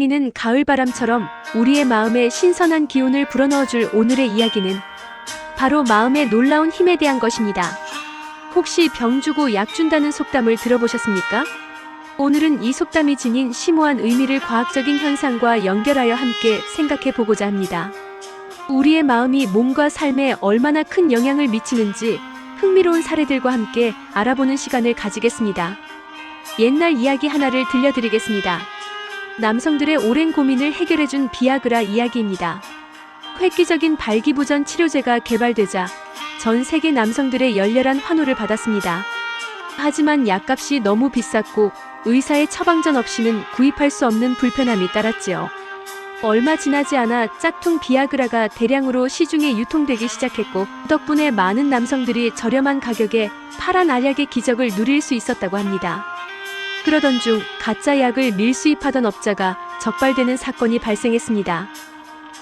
이는 가을바람처럼 우리의 마음에 신선한 기운을 불어넣어줄 오늘의 이야기는 바로 마음의 놀라운 힘에 대한 것입니다. 혹시 병 주고 약 준다는 속담을 들어보셨습니까? 오늘은 이 속담이 지닌 심오한 의미를 과학적인 현상과 연결하여 함께 생각해 보고자 합니다. 우리의 마음이 몸과 삶에 얼마나 큰 영향을 미치는지 흥미로운 사례들과 함께 알아보는 시간을 가지겠습니다. 옛날 이야기 하나를 들려드리겠습니다. 남성들의 오랜 고민을 해결해준 비아그라 이야기입니다. 획기적인 발기부전 치료제가 개발되자 전 세계 남성들의 열렬한 환호를 받았습니다. 하지만 약값이 너무 비쌌고 의사의 처방전 없이는 구입할 수 없는 불편함이 따랐지요. 얼마 지나지 않아 짝퉁 비아그라가 대량으로 시중에 유통되기 시작했고, 덕분에 많은 남성들이 저렴한 가격에 파란 알약의 기적을 누릴 수 있었다고 합니다. 그러던 중 가짜 약을 밀수입하던 업자가 적발되는 사건이 발생했습니다.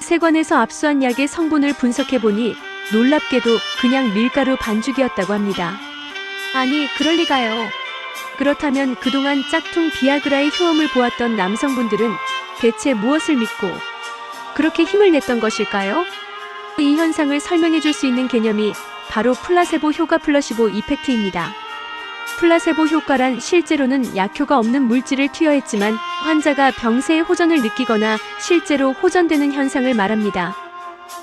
세관에서 압수한 약의 성분을 분석해보니 놀랍게도 그냥 밀가루 반죽이었다고 합니다. 아니, 그럴 리가요. 그렇다면 그동안 짝퉁 비아그라의 효험을 보았던 남성분들은 대체 무엇을 믿고 그렇게 힘을 냈던 것일까요? 이 현상을 설명해 줄 수 있는 개념이 바로 플라세보 효과 플러시보 이펙트입니다. 플라세보 효과란 실제로는 약효가 없는 물질을 투여했지만 환자가 병세의 호전을 느끼거나 실제로 호전되는 현상을 말합니다.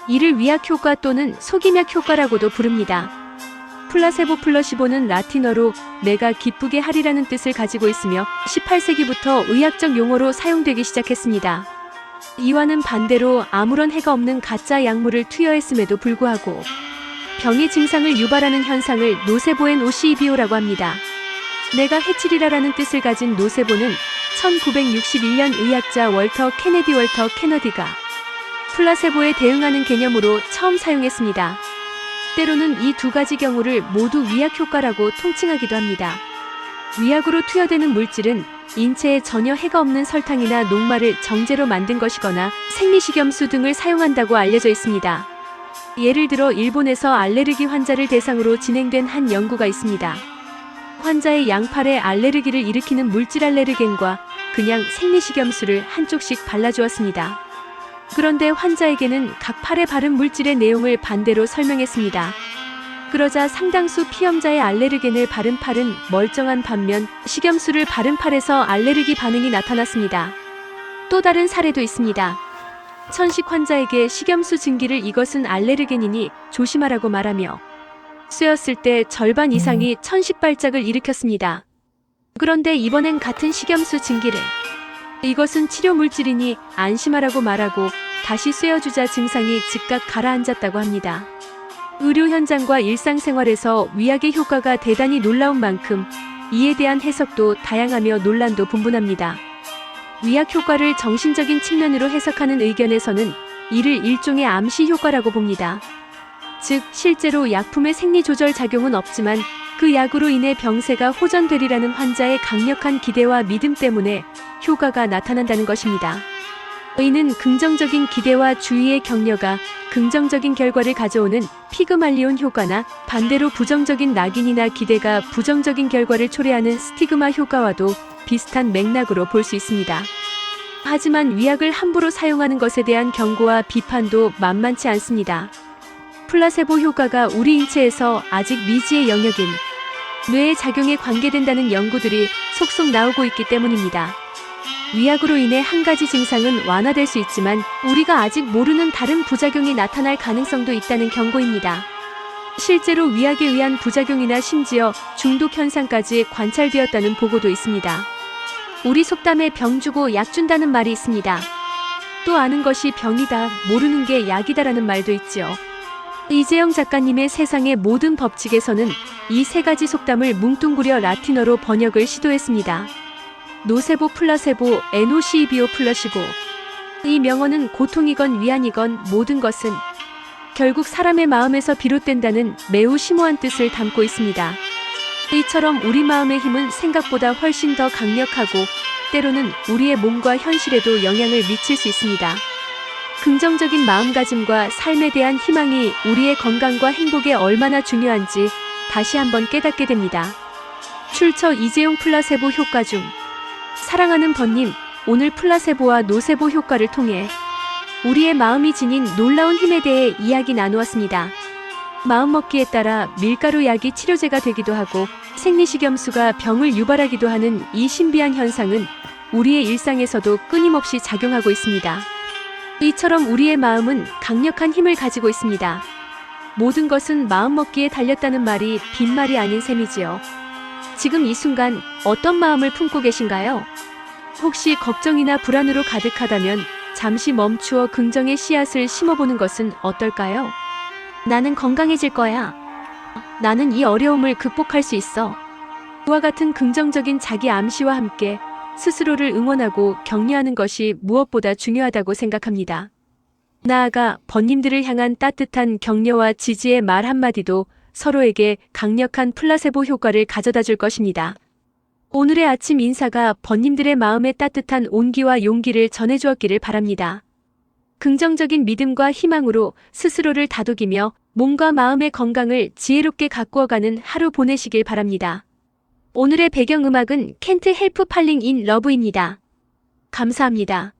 이를 위약 효과 또는 속임약 효과라고도 부릅니다. 플라세보 플러시보는 라틴어로 내가 기쁘게 하리라는 뜻을 가지고 있으며 18세기부터 의학적 용어로 사용되기 시작했습니다. 이와는 반대로 아무런 해가 없는 가짜 약물을 투여했음에도 불구하고 병의 증상을 유발하는 현상을 노세보엔 오시이비오라고 합니다. 내가 해치리라라는 뜻을 가진 노세보는 1961년 의학자 월터 케너디가 플라세보에 대응하는 개념으로 처음 사용했습니다. 때로는 이 두 가지 경우를 모두 위약 효과라고 통칭하기도 합니다. 위약으로 투여되는 물질은 인체에 전혀 해가 없는 설탕이나 녹말을 정제로 만든 것이거나 생리식염수 등을 사용한다고 알려져 있습니다. 예를 들어 일본에서 알레르기 환자를 대상으로 진행된 한 연구가 있습니다. 환자의 양팔에 알레르기를 일으키는 물질 알레르겐과 그냥 생리식염수를 한쪽씩 발라주었습니다. 그런데 환자에게는 각 팔에 바른 물질의 내용을 반대로 설명했습니다. 그러자 상당수 피험자의 알레르겐을 바른 팔은 멀쩡한 반면 식염수를 바른 팔에서 알레르기 반응이 나타났습니다. 또 다른 사례도 있습니다. 천식 환자에게 식염수 증기를 이것은 알레르겐이니 조심하라고 말하며 쐬었을 때 절반 이상이 천식 발작을 일으켰습니다. 그런데 이번엔 같은 식염수 증기를 이것은 치료 물질이니 안심하라고 말하고 다시 쐬어주자 증상이 즉각 가라앉았다고 합니다. 의료 현장과 일상생활에서 위약의 효과가 대단히 놀라운 만큼 이에 대한 해석도 다양하며 논란도 분분합니다. 위약 효과를 정신적인 측면으로 해석하는 의견에서는 이를 일종의 암시 효과라고 봅니다. 즉, 실제로 약품의 생리조절 작용은 없지만 그 약으로 인해 병세가 호전되리라는 환자의 강력한 기대와 믿음 때문에 효과가 나타난다는 것입니다. 이는 긍정적인 기대와 주의의 격려가 긍정적인 결과를 가져오는 피그말리온 효과나 반대로 부정적인 낙인이나 기대가 부정적인 결과를 초래하는 스티그마 효과와도 비슷한 맥락으로 볼 수 있습니다. 하지만 위약을 함부로 사용하는 것에 대한 경고와 비판도 만만치 않습니다. 플라세보 효과가 우리 인체에서 아직 미지의 영역인 뇌의 작용에 관계된다는 연구들이 속속 나오고 있기 때문입니다. 위약으로 인해 한 가지 증상은 완화될 수 있지만 우리가 아직 모르는 다른 부작용이 나타날 가능성도 있다는 경고입니다. 실제로 위약에 의한 부작용이나 심지어 중독 현상까지 관찰되었다는 보고도 있습니다. 우리 속담에 병 주고 약 준다는 말이 있습니다. 또 아는 것이 병이다, 모르는 게 약이다라는 말도 있지요. 이재영 작가님의 세상의 모든 법칙에서는 이 세 가지 속담을 뭉뚱그려 라틴어로 번역을 시도했습니다. 노세보 플라세보 NOCBO 플러시보. 이 명언은 고통이건 위안이건 모든 것은 결국 사람의 마음에서 비롯된다는 매우 심오한 뜻을 담고 있습니다. 이처럼 우리 마음의 힘은 생각보다 훨씬 더 강력하고 때로는 우리의 몸과 현실에도 영향을 미칠 수 있습니다. 긍정적인 마음가짐과 삶에 대한 희망이 우리의 건강과 행복에 얼마나 중요한지 다시 한번 깨닫게 됩니다. 출처 이재용 플라세보 효과 중 사랑하는 번님, 오늘 플라세보와 노세보 효과를 통해 우리의 마음이 지닌 놀라운 힘에 대해 이야기 나누었습니다. 마음먹기에 따라 밀가루 약이 치료제가 되기도 하고 생리식염수가 병을 유발하기도 하는 이 신비한 현상은 우리의 일상에서도 끊임없이 작용하고 있습니다. 이처럼 우리의 마음은 강력한 힘을 가지고 있습니다. 모든 것은 마음먹기에 달렸다는 말이 빈말이 아닌 셈이지요. 지금 이 순간 어떤 마음을 품고 계신가요? 혹시 걱정이나 불안으로 가득하다면 잠시 멈추어 긍정의 씨앗을 심어보는 것은 어떨까요? 나는 건강해질 거야. 나는 이 어려움을 극복할 수 있어. 이와 같은 긍정적인 자기 암시와 함께 스스로를 응원하고 격려하는 것이 무엇보다 중요하다고 생각합니다. 나아가 번님들을 향한 따뜻한 격려와 지지의 말 한마디도 서로에게 강력한 플라세보 효과를 가져다 줄 것입니다. 오늘의 아침 인사가 번님들의 마음에 따뜻한 온기와 용기를 전해주었기를 바랍니다. 긍정적인 믿음과 희망으로 스스로를 다독이며 몸과 마음의 건강을 지혜롭게 가꾸어가는 하루 보내시길 바랍니다. 오늘의 배경음악은 캔트 헬프 팔링 인 러브입니다. 감사합니다.